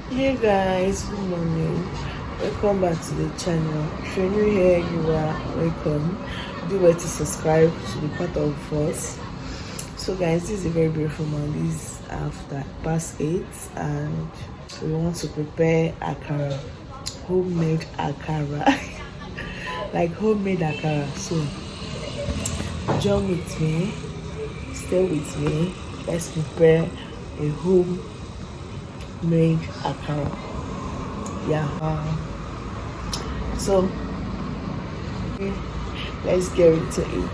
Hey guys, good morning. Welcome back to the channel. If you're new here, you are welcome. Do well to subscribe to be part of us. So guys, this is a very beautiful morning. This is after past 8 and we want to prepare AKARA. Homemade AKARA. Like homemade AKARA. So join with me, stay with me. Let's prepare a homemade AKARA. Yeah. So let's get into it.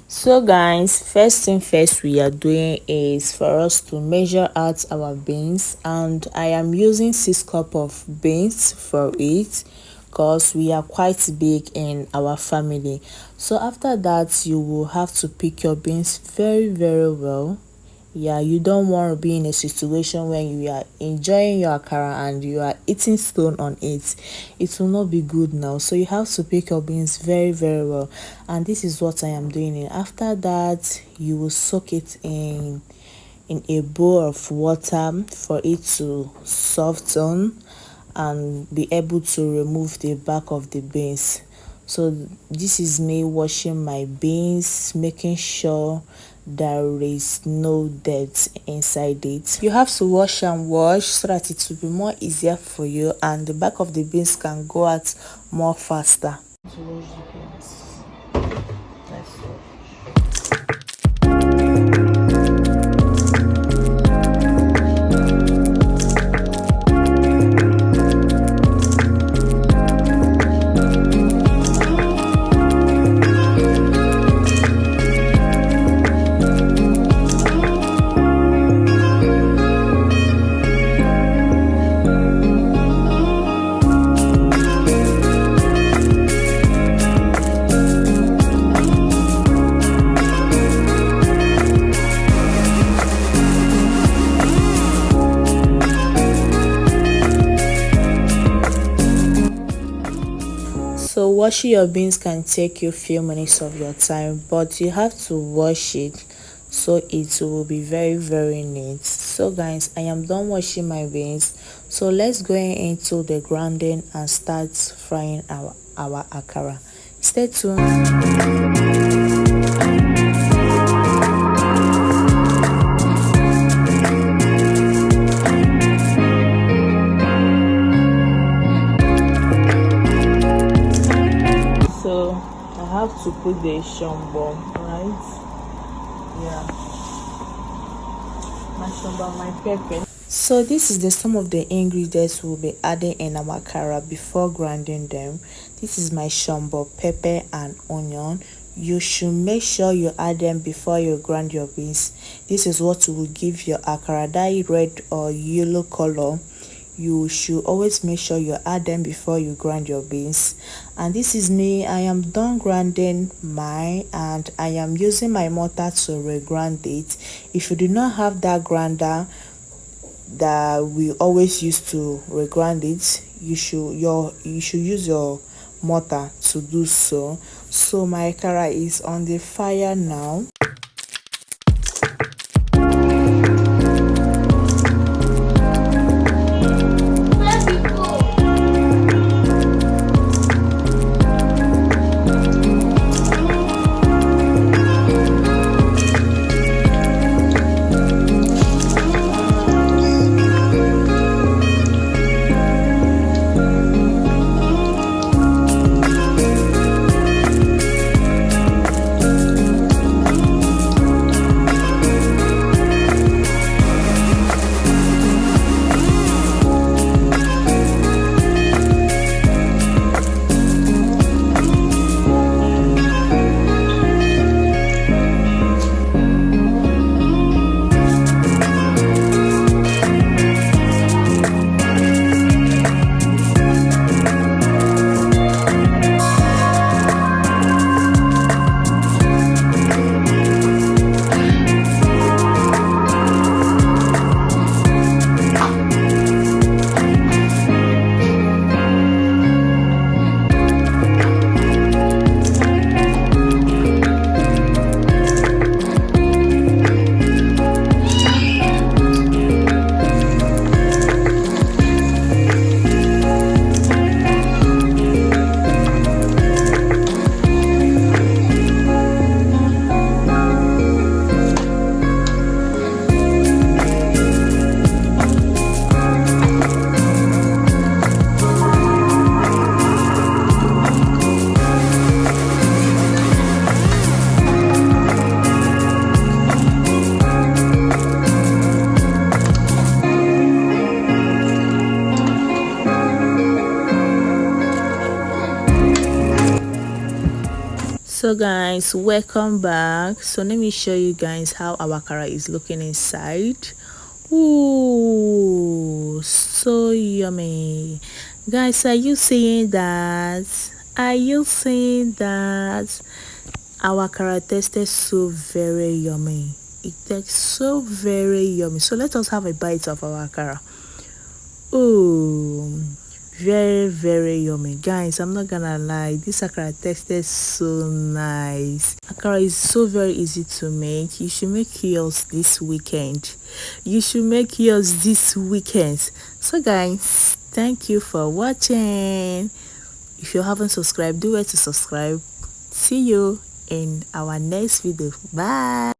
So guys, first thing first we are doing is for us to measure out our beans, and I am using 6 cups of beans for it because we are quite big in our family. So after that, you will have to pick your beans very well. Yeah, you don't want to be in a situation when you are enjoying your akara and you are eating stone on it. It will not be good now. So you have to pick your beans very well, and this is what I am doing. And after that, you will soak it in a bowl of water for it to soften and be able to remove the back of the beans. So this is me washing my beans, making sure there is no dirt inside it. You have to wash and wash so that it will be more easier for you and the back of the beans can go out more faster. To wash the beans. Let's wash. So washing your beans can take you a few minutes of your time, but you have to wash it so it will be very neat. So guys, I am done washing my beans, so let's go into the grinding and start frying our akara. Stay tuned. So I have to put the shombo, right? Yeah, my shombo, my pepper. So this is the some of the ingredients we'll be adding in our akara before grinding them. This is my shombo, pepper and onion. You should make sure you add them before you grind your beans. This is what will give your akara that red or yellow color. You should always make sure you add them before you grind your beans. And this is me. I am done grinding mine and I am using my mortar to re-grind it. If you do not have that grinder that we always use to re-grind it, you should use your mortar to do so. So my akara is on the fire now. So guys, welcome back. So let me show you guys how our akara is looking inside. Ooh, so yummy. Guys, are you seeing that? Are you seeing that? Our akara tasted so very yummy. It tastes so very yummy. So let us have a bite of our akara. Oh, very yummy. Guys, I'm not gonna lie, this akara tasted so nice. Akara is so very easy to make. You should make yours this weekend. So guys, thank you for watching. If you haven't subscribed, do it to subscribe. See you in our next video. Bye.